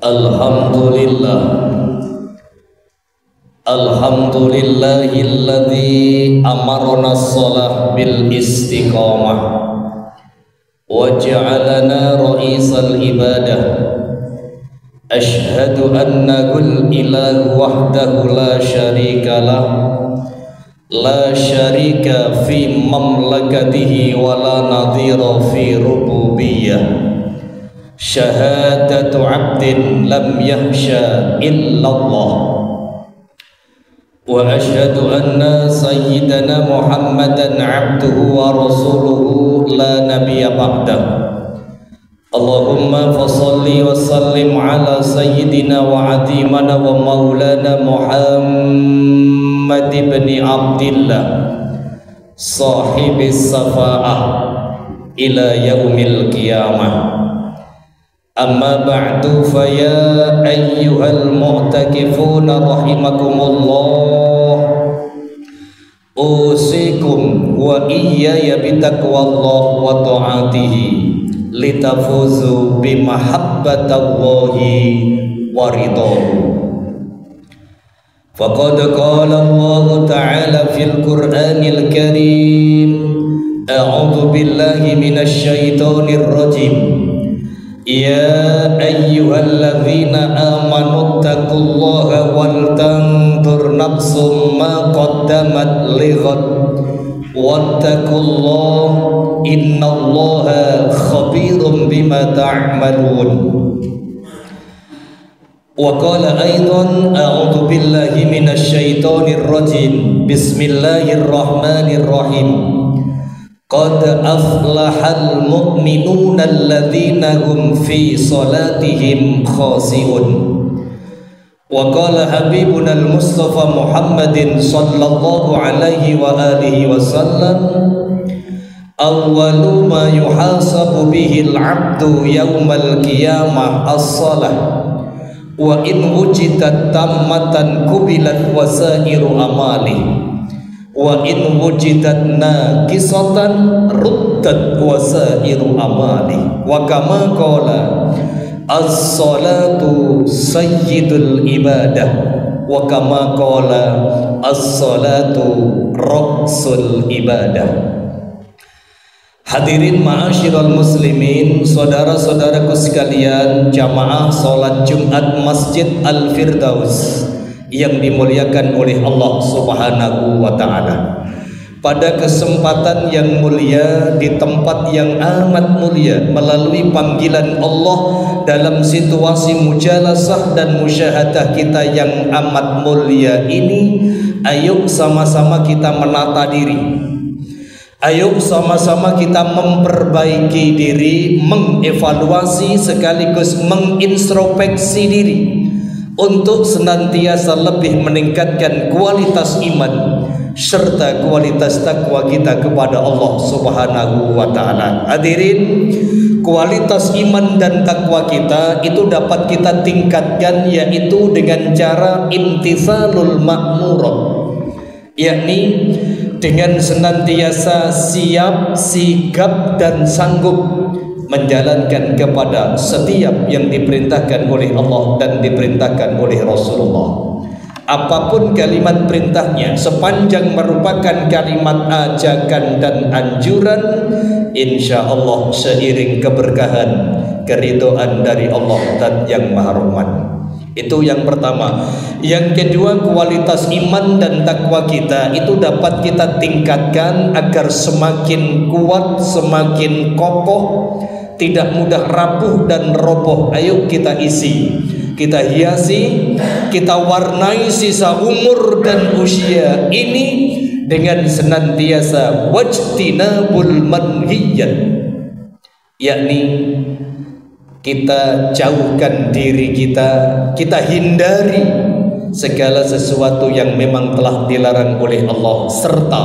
Alhamdulillah, alhamdulillahilladzi amarna shalah bil istiqamah wa ja'alana ra'isal ibadah. Ashhadu annahul ilahu wahdahu la syarikalah, la syarika fi mamlakatihi wa la nadhira fi rububiyyah. Syahadatu abdin lam yahsha illallah. Wa ashhadu anna sayyidana Muhammadan abduhu wa rasuluhu la nabiyya ba'dah. Allahumma fasalli wa sallim ala sayyidina wa adimana wa maulana Muhammad ibn Abdillah sahibis safa'ah ila yaumil qiyamah. Amma ba'du fa ya ayyuhal mu'takifuna rahimakumullah, usikum wa iyaya bitaqwallah wa ta'atihi litafuzu bimahabbatallahi wa ridhahu. Faqad qala Allah ta'ala fil Qur'anil Karim, a'udzu billahi minasy syaithanir rajim. Ya ayyuhalladzina amanu taqullaha wal tanzur nafsum ma qaddamat lighad wattaqullaha innallaha khabirum bima ta'malun. Wa qala aidan a'udzu billahi minasy syaithanir rajim. Bismillahirrahmanirrahim. Qad aflahal mu'minuna alladzina hum fi salatihim khashi'un. Wa qala habibuna al-Mustafa Muhammadin sallallahu alaihi wa alihi wasallam, awwalu ma yuhasabu bihi al-'abdu yawmal qiyamah as-salah, wa in wujidat tammatan kubilat wasairu amali, wa in wujidat naqisatan ruddat wasairu amali. Wa kama qala as-salatu sayyidul ibadah, wa kama qala as-salatu ra'sul ibadah. Hadirin ma'asyiral muslimin, saudara-saudaraku sekalian, jamaah salat Jumat Masjid Al-Firdaus yang dimuliakan oleh Allah Subhanahu wa ta'ala. Pada kesempatan yang mulia, di tempat yang amat mulia, melalui panggilan Allah dalam situasi mujalasah dan musyahadah kita yang amat mulia ini, ayo sama-sama kita menata diri. Ayo sama-sama kita memperbaiki diri, mengevaluasi sekaligus mengintrospeksi diri untuk senantiasa lebih meningkatkan kualitas iman serta kualitas takwa kita kepada Allah Subhanahu wa ta'ala. Hadirin, kualitas iman dan takwa kita itu dapat kita tingkatkan yaitu dengan cara imtithalul ma'murat, yakni dengan senantiasa siap, sigap dan sanggup menjalankan kepada setiap yang diperintahkan oleh Allah dan diperintahkan oleh Rasulullah. Apapun kalimat perintahnya, sepanjang merupakan kalimat ajakan dan anjuran, insya Allah seiring keberkahan, keridhaan dari Allah dan yang Maha Rahman. Itu yang pertama. Yang kedua, kualitas iman dan takwa kita itu dapat kita tingkatkan agar semakin kuat, semakin kokoh, tidak mudah rapuh dan roboh. Ayo kita isi, kita hiasi, kita warnai sisa umur dan usia ini dengan senantiasa wajtinabul manhiyat, yakni kita jauhkan diri kita hindari segala sesuatu yang memang telah dilarang oleh Allah serta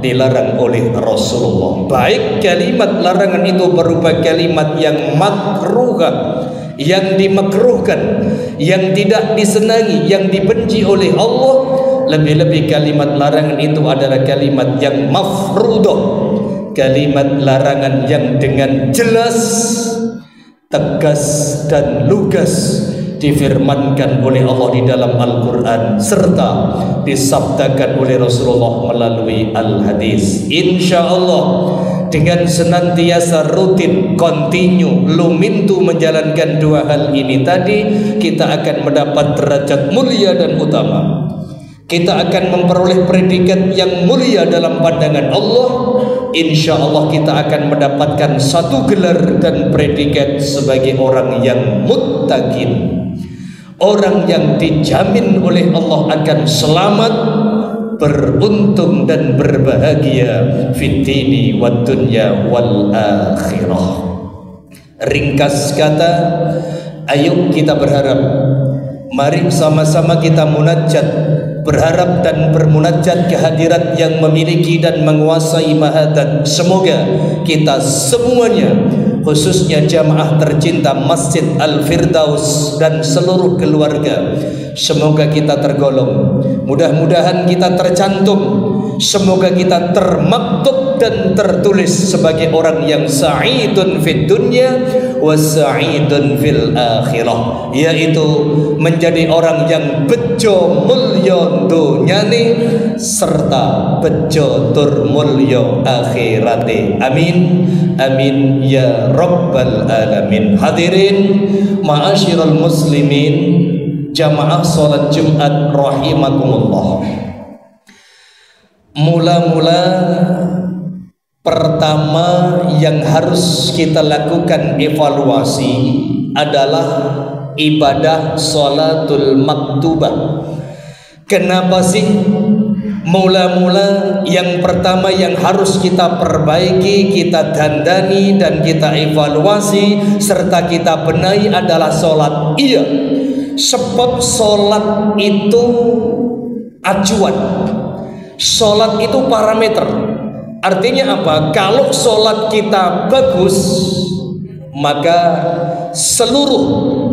dilarang oleh Rasulullah. Baik kalimat larangan itu berupa kalimat yang makruhah, yang dimakruhkan, yang tidak disenangi, yang dibenci oleh Allah. Lebih-lebih kalimat larangan itu adalah kalimat yang mafruḍah, kalimat larangan yang dengan jelas, tegas dan lugas difirmankan oleh Allah di dalam Al-Quran serta disabdakan oleh Rasulullah melalui Al-Hadis. Insya Allah dengan senantiasa rutin, continue, lumintu menjalankan dua hal ini tadi, kita akan mendapat derajat mulia dan utama. Kita akan memperoleh predikat yang mulia dalam pandangan Allah. Insya Allah kita akan mendapatkan satu gelar dan predikat sebagai orang yang muttaqin, orang yang dijamin oleh Allah akan selamat, beruntung dan berbahagia fid dini wad dunya wal akhirah. Ringkas kata, ayo kita berharap, mari sama-sama kita munajat, berharap dan bermunajat kehadirat yang memiliki dan menguasai mahadat. Semoga kita semuanya, khususnya jamaah tercinta Masjid Al-Firdaus dan seluruh keluarga, semoga kita tergolong, mudah-mudahan kita tercantum, semoga kita termaktub dan tertulis sebagai orang yang sa'idun fid dunya wa sa'idun fil akhirah, yaitu menjadi orang yang bejo mulya dunyane serta bejo tur mulya akhirate. Amin amin ya rabbal alamin. Hadirin ma'asyiral muslimin, jamaah salat Jumat rahimakumullah. Mula-mula pertama yang harus kita lakukan evaluasi adalah ibadah sholatul maktubah. Kenapa sih mula-mula yang pertama yang harus kita perbaiki, kita dandani dan kita evaluasi serta kita benahi adalah sholat? Iya, sebab sholat itu acuan, sholat itu parameter. Artinya apa? Kalau sholat kita bagus, maka seluruh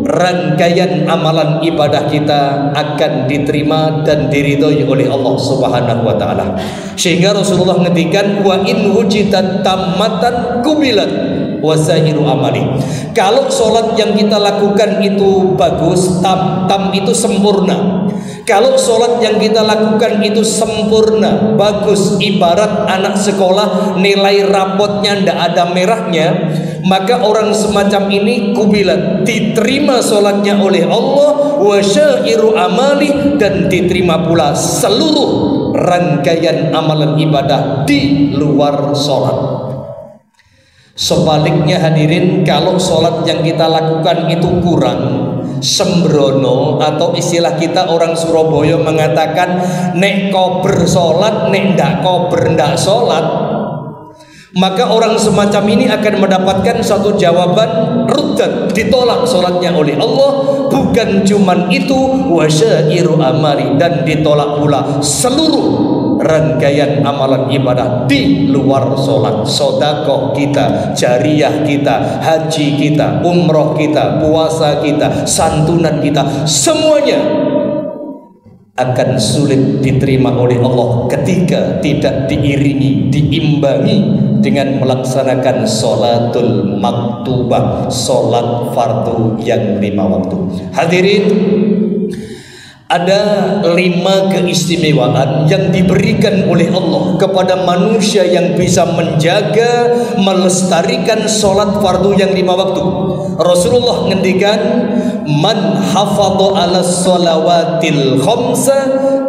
rangkaian amalan ibadah kita akan diterima dan diridhoi oleh Allah Subhanahu wa taala. Sehingga Rasulullah ngendikan, wa in wujidat tammatan kubilat wasairu amali. Kalau sholat yang kita lakukan itu bagus, tam itu sempurna. Kalau sholat yang kita lakukan itu sempurna, bagus, ibarat anak sekolah nilai rapotnya ndak ada merahnya, maka orang semacam ini kubilat, diterima sholatnya oleh Allah, wasyairu amali, dan diterima pula seluruh rangkaian amalan ibadah di luar sholat. Sebaliknya hadirin, kalau sholat yang kita lakukan itu kurang, sembrono, atau istilah kita orang Surabaya mengatakan nek kober sholat, nek ndak kober ndak sholat, maka orang semacam ini akan mendapatkan satu jawaban ruddat, ditolak sholatnya oleh Allah. Bukan cuman itu, wasyairu amali, dan ditolak pula seluruh rangkaian amalan ibadah di luar sholat. Sedekah kita, jariyah kita, haji kita, umroh kita, puasa kita, santunan kita, semuanya akan sulit diterima oleh Allah ketika tidak diiringi, diimbangi dengan melaksanakan sholatul maktubah, sholat fardu yang 5 waktu. Hadirin, ada 5 keistimewaan yang diberikan oleh Allah kepada manusia yang bisa menjaga, melestarikan sholat fardu yang 5 waktu. Rasulullah ngendikan, man hafadha ala sholawatil khamsa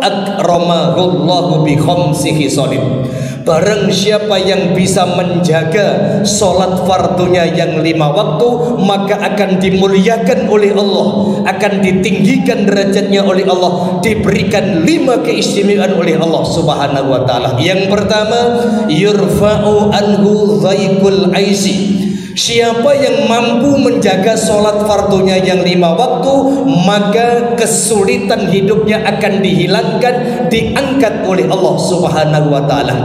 akramahullahu bi khamsi khisalin. Barang siapa yang bisa menjaga sholat fardunya yang 5 waktu, maka akan dimuliakan oleh Allah, akan ditinggikan derajatnya oleh Allah, diberikan 5 keistimewaan oleh Allah Subhanahu wa taala. Yang pertama, yurfa'u anhu dhaikul aisi. Siapa yang mampu menjaga sholat fardunya yang 5 waktu, maka kesulitan hidupnya akan dihilangkan, diangkat oleh Allah Subhanahu wa taala.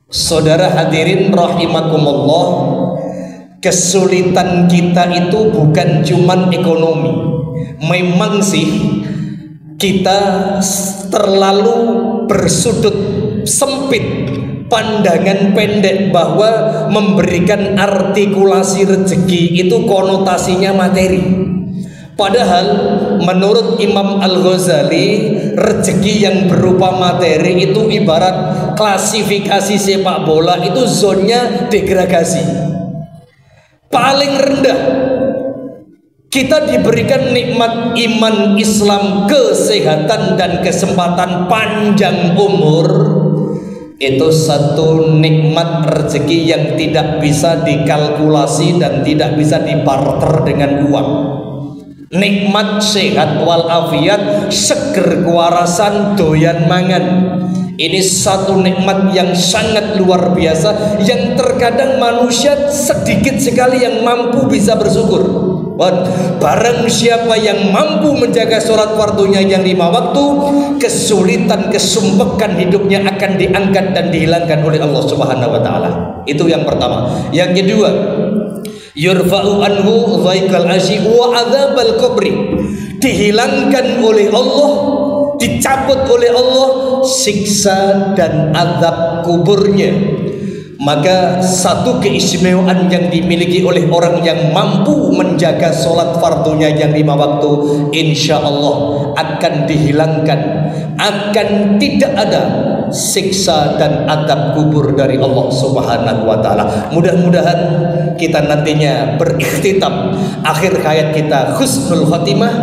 Saudara hadirin rahimakumullah, kesulitan kita itu bukan cuman ekonomi. Memang sih kita terlalu bersudut sempit, pandangan pendek, bahwa memberikan artikulasi rezeki itu konotasinya materi. Padahal menurut Imam Al-Ghazali, rezeki yang berupa materi itu ibarat klasifikasi sepak bola, itu zonnya degradasi. Paling rendah kita diberikan nikmat iman, Islam, kesehatan dan kesempatan panjang umur. Itu satu nikmat rezeki yang tidak bisa dikalkulasi dan tidak bisa dibarter dengan uang. Nikmat sehat walafiat, seger kewarasan, doyan mangan. Ini satu nikmat yang sangat luar biasa, yang terkadang manusia sedikit sekali yang mampu bisa bersyukur. Barang siapa yang mampu menjaga sholat fardunya yang 5 waktu, kesulitan, kesumpekan hidupnya akan diangkat dan dihilangkan oleh Allah Subhanahu wa taala. Itu yang pertama. Yang kedua, yurfa'u anhu dhaikal asyi wa adzabal qabri. Dihilangkan oleh Allah, dicabut oleh Allah siksa dan azab kuburnya. Maka satu keistimewaan yang dimiliki oleh orang yang mampu menjaga sholat fardunya yang 5 waktu, insya Allah akan dihilangkan, akan tidak ada siksa dan azab kubur dari Allah Subhanahu wa taala. Mudah-mudahan kita nantinya berikhtitam akhir hayat kita husnul khatimah,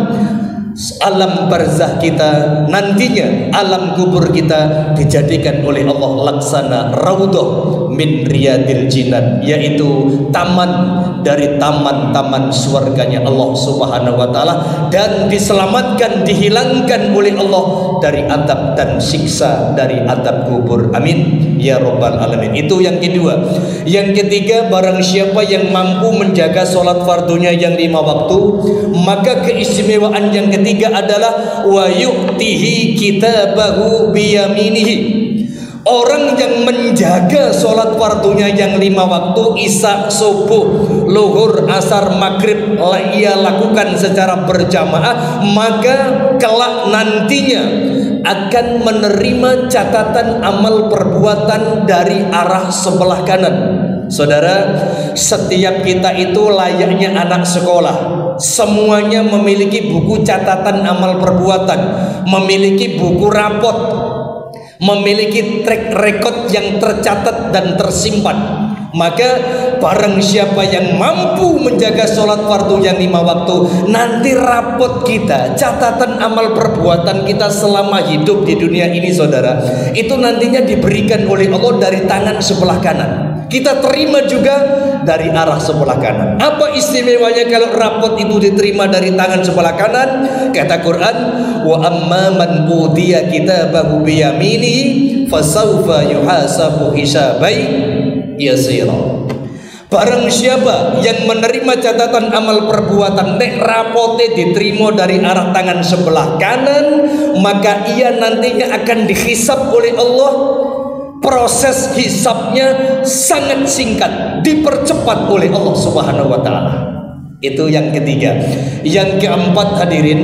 alam barzah kita nantinya, alam kubur kita dijadikan oleh Allah laksana raudhah min riyadil jinan, yaitu taman dari taman-taman surganya Allah Subhanahu wa taala, dan diselamatkan, dihilangkan oleh Allah dari adab dan siksa dari adab kubur. Amin ya rabbal alamin. Itu yang kedua. Yang ketiga, barang siapa yang mampu menjaga sholat fardunya yang 5 waktu, maka keistimewaan yang ketiga adalah wa yu'tihi kitabahu biyaminihi. Orang yang menjaga sholat fardunya yang 5 waktu, isya, subuh, luhur, asar, maghrib, ia lakukan secara berjamaah, maka kelak nantinya akan menerima catatan amal perbuatan dari arah sebelah kanan. Saudara, setiap kita itu layaknya anak sekolah. Semuanya memiliki buku catatan amal perbuatan, memiliki buku rapot, memiliki track record yang tercatat dan tersimpan. Maka barang siapa yang mampu menjaga sholat fardu yang 5 waktu, nanti rapot kita, catatan amal perbuatan kita selama hidup di dunia ini, saudara, itu nantinya diberikan oleh Allah dari tangan sebelah kanan. Kita terima juga dari arah sebelah kanan. Apa istimewanya kalau rapot itu diterima dari tangan sebelah kanan? Kata Quran, wa amma man utiya kitabahu biyaminihi fasawfa yuhasabu hisabai yasira. Barang siapa yang menerima catatan amal perbuatan, nek rapote diterima dari arah tangan sebelah kanan, maka ia nantinya akan dihisab oleh Allah. Proses hisabnya sangat singkat, dipercepat oleh Allah Subhanahu wa taala. Itu yang ketiga. Yang keempat, hadirin,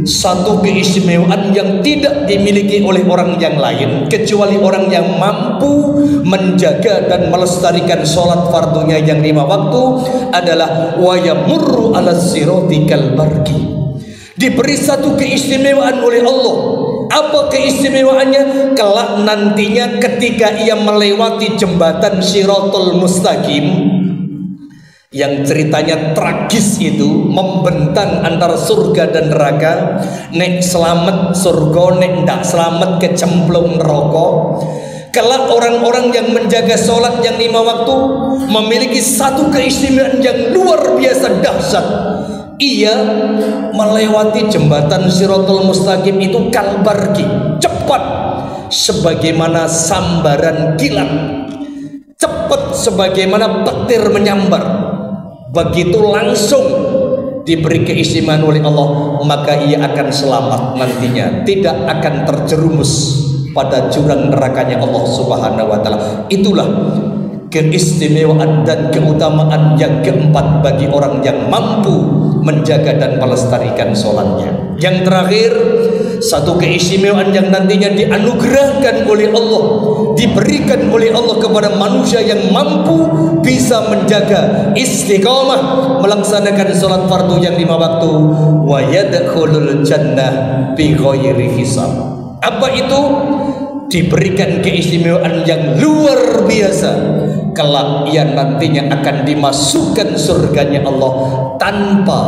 satu keistimewaan yang tidak dimiliki oleh orang yang lain kecuali orang yang mampu menjaga dan melestarikan sholat fardunya yang 5 waktu adalah wa yamurru ala sirati kal barqi. Diberi satu keistimewaan oleh Allah. Apa keistimewaannya? Kelak nantinya ketika ia melewati jembatan Shiratul Mustaqim yang ceritanya tragis itu, membentang antara surga dan neraka, nek selamat surga, nek ndak selamat kecemplung neraka. Kelak orang-orang yang menjaga sholat yang 5 waktu memiliki satu keistimewaan yang luar biasa dahsyat. Ia melewati jembatan Shiratul Mustaqim itu kalbarki, cepat sebagaimana sambaran kilat, cepat sebagaimana petir menyambar. Begitu langsung diberi keistimewaan oleh Allah, maka ia akan selamat nantinya, tidak akan terjerumus pada jurang nerakanya Allah Subhanahu wa taala. Itulah keistimewaan dan keutamaan yang keempat bagi orang yang mampu menjaga dan melestarikan sholatnya. Yang terakhir, satu keistimewaan yang nantinya dianugerahkan oleh Allah, diberikan oleh Allah kepada manusia yang mampu bisa menjaga istiqamah melaksanakan sholat fardu yang 5 waktu, wa yadkhulul jannah bi ghairi hisab. Apa itu? Diberikan keistimewaan yang luar biasa, kelak ia nantinya akan dimasukkan surganya Allah tanpa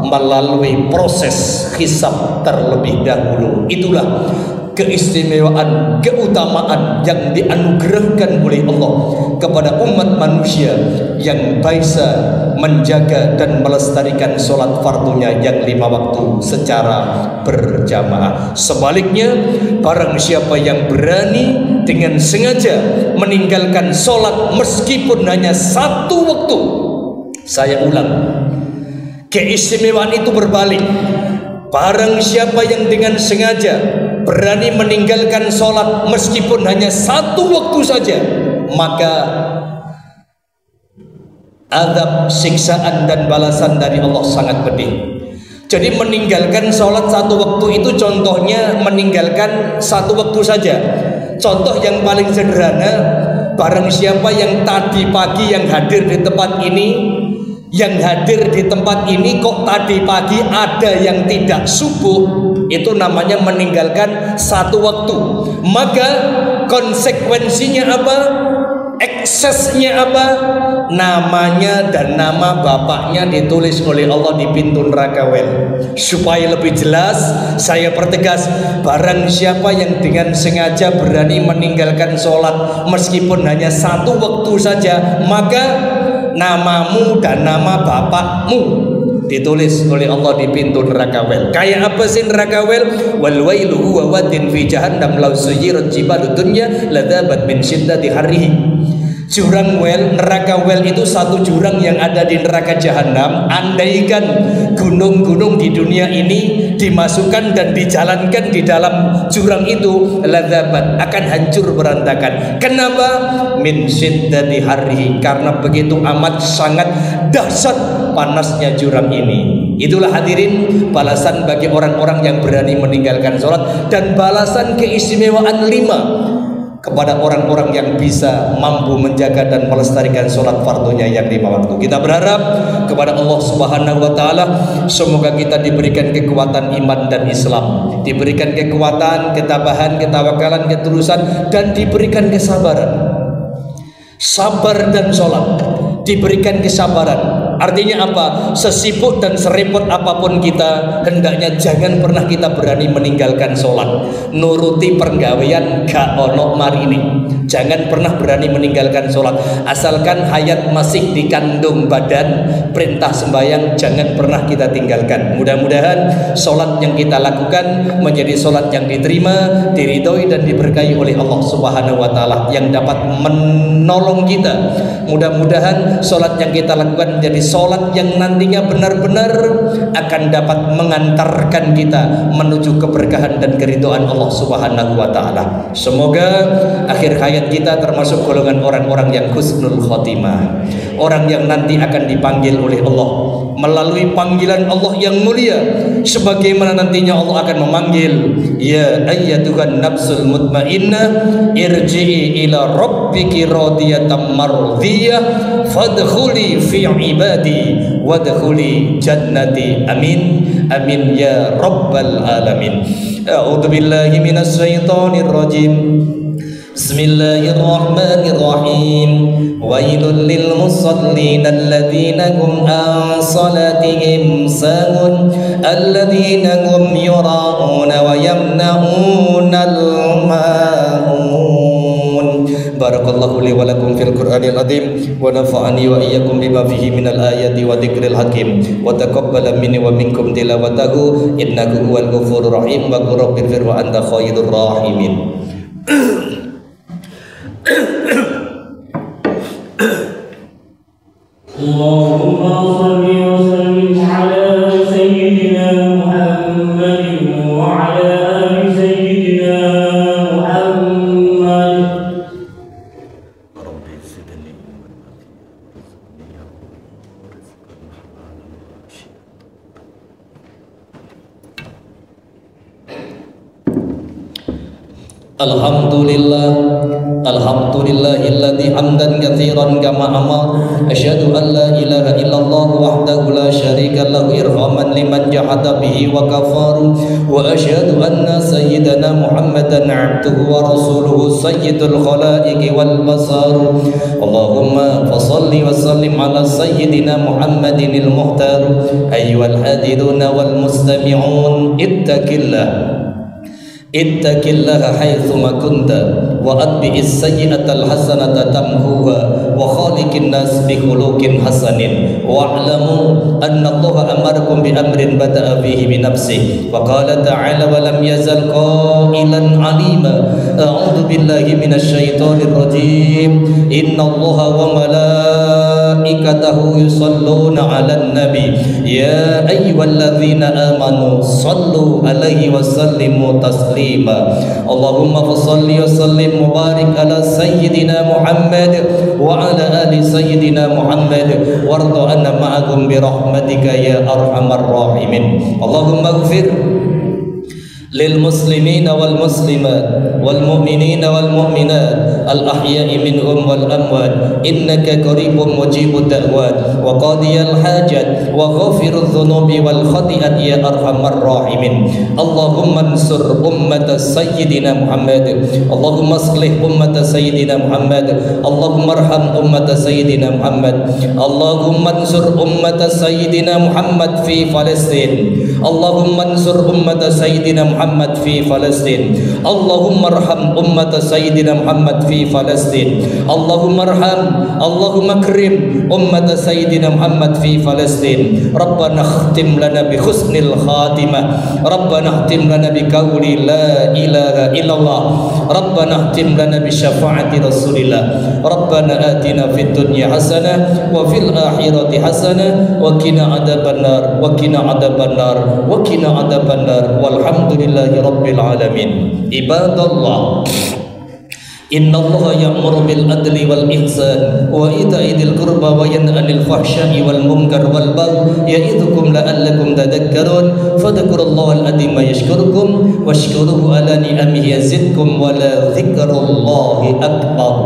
melalui proses hisab terlebih dahulu. Itulah keistimewaan, keutamaan yang dianugerahkan oleh Allah kepada umat manusia yang bisa menjaga dan melestarikan sholat fardunya yang 5 waktu secara berjamaah. Sebaliknya, barang siapa yang berani dengan sengaja meninggalkan sholat meskipun hanya 1 waktu, saya ulang, keistimewaan itu berbalik. Barang siapa yang dengan sengaja berani meninggalkan sholat meskipun hanya 1 waktu saja, maka azab, siksaan dan balasan dari Allah sangat pedih. Jadi meninggalkan sholat 1 waktu itu contohnya meninggalkan 1 waktu saja. Contoh yang paling sederhana, barang siapa yang tadi pagi yang hadir di tempat ini, kok tadi pagi ada yang tidak subuh, itu namanya meninggalkan 1 waktu. Maka konsekuensinya apa? Eksesnya apa? Namanya dan nama bapaknya ditulis oleh Allah di pintu neraka wel. Supaya lebih jelas, saya pertegas, barang siapa yang dengan sengaja berani meninggalkan sholat meskipun hanya 1 waktu saja, maka namamu dan nama bapakmu ditulis oleh Allah di pintu neraka wel. Kayak apa sih neraka wel? Wal wailu huwa wadin fi jahannam law suyirat jibalud dunya ladzabat min syiddati harrihi. Jurang wel, neraka wel itu satu jurang yang ada di neraka jahanam. Andaikan gunung-gunung di dunia ini dimasukkan dan dijalankan di dalam jurang itu, ladzabat, akan hancur berantakan. Kenapa? Min syiddati harrihi, karena begitu amat sangat dahsyat panasnya jurang ini. Itulah hadirin balasan bagi orang-orang yang berani meninggalkan sholat, dan balasan keistimewaan 5 kepada orang-orang yang bisa mampu menjaga dan melestarikan sholat fardunya yang 5 waktu. Kita berharap kepada Allah Subhanahu wa Ta'ala, semoga kita diberikan kekuatan iman dan Islam, diberikan kekuatan, ketabahan, ketawakalan, ketulusan, dan diberikan kesabaran. Sabar dan sholat, diberikan kesabaran. Artinya apa? Sesibuk dan serepot apapun kita, hendaknya jangan pernah kita berani meninggalkan sholat. Nuruti pergawean gak ono marini. Jangan pernah berani meninggalkan sholat. Asalkan hayat masih dikandung badan, perintah sembahyang jangan pernah kita tinggalkan. Mudah-mudahan sholat yang kita lakukan menjadi sholat yang diterima, diridhoi dan diberkahi oleh Allah Subhanahu wa Ta'ala, yang dapat menolong kita. Mudah-mudahan sholat yang kita lakukan menjadi sholat yang nantinya benar-benar akan dapat mengantarkan kita menuju keberkahan dan keridhaan Allah Subhanahu wa Ta'ala. Semoga akhir hayat kita termasuk golongan orang-orang yang husnul khotimah, orang yang nanti akan dipanggil oleh Allah melalui panggilan Allah yang mulia, sebagaimana nantinya Allah akan memanggil, ya ayyatuhan nafsul mutmainnah irji'i ila rabbiki radiyatan mardiyah fadkhuli fi ibadi wadkhuli jannati. Amin amin ya rabbal alamin. A'udzu billahi minasy syaithanir rajim. Bismillahirrahmanirrahim. Wailul lil musallin alladzina hum an salatihim sahun alladzina hum yura'una wa yamna'unal ma'un. Barakallahu li wa lakum fil Qur'anil azim wa nafa'ani wa iyyakum bima fihi minal ayati wa dzikril hakim wa taqabbala minni wa minkum tilawatahu innahu huwal ghafurur rahim wa qul rabbighfir wa anta khairur rahimin. Allahumma shalli wa sallim ala sayyidina Muhammadin wa ala ali sayyidina Muhammad. Rabbi zidni ilman. Alhamdulillahilladzi hamdan katsiran kama amar. Asyhadu an la ilaha illallah wahdahu la syarika lahu irhaman liman jahada bihi wa kafaru. Wa asyhadu anna sayyidana Muhammadan abduhu wa rasuluhu sayyidul khalaiqi wal basar. Allahumma fashalli wa sallim ala sayyidina Muhammadinil muhtar. Ayyuhal hadiruna wal mustami'un ittaqillaha haitsuma kunta wa atbi'is sayyi'atal hasanata tamhuha wa khaliqin nas bi khuluqin hasanin wa'lamu anna Allaha amarakum bi amrin bada'a fihi bi nafsihi wa qala ta'ala wa lam yazal qailan 'alima a'udzu billahi minasy syaithanir rajim innallaha wa malaikatahu yusholluna 'alan nabi ya ayyuhalladzina amanu shallu 'alaihi wa sallimu taslima. Allahumma fassalli wa sallim mubarik ala sayyidina Muhammad wa ala ali sayyidina Muhammad warda anna ma'akum bi rahmatika ya arhamar rahimin. Allahumma ighfir lil muslimina wal muslimat wal mu'minina wal mu'minat al ahya'i minhum wal amwat innaka qaribun mujibud da'wat wa qadiyal hajat wa ghafirudz dzunubi wal khati'at ya arhamar rahimin. Allahumma ansur ummata sayyidina Muhammad, Allahumma aslih ummata sayyidina Muhammad, Allahumma arham ummata sayyidina Muhammad, Allahumma ansur ummata sayyidina Muhammad fi Palestin, Allahumma ansur ummata sayyidina Muhammad fi Palestin, Allahumma arham ummata sayyidina Muhammad fi Palestin, Allahumma arham, Allahumma akrim ummata sayyidina Muhammad fi Palestin. Rabbana khtim lana bi husnil khatimah, Rabbana khtim lana bi qawli la ilaha illallah, Rabbana khtim lana bi syafaati Rasulillah, Rabbana atina fid dunya hasanah wa fil akhirati hasanah wa qina adzabannar wa qina adzabannar wa qina adzabannar walhamdulillahi rabbil alamin. Ibadallah, inna Allaha ya'muru bil adli wal ihsan wa ita'i dzil qurba wa yanha 'anil fahsya'i wal munkar wal baghi ya'idzukum la'allakum tadhakkarun fadhkurullahal azima yashkurukum washkuruhu ala ni'amihi yazidkum wa la dzikrullahi akbar.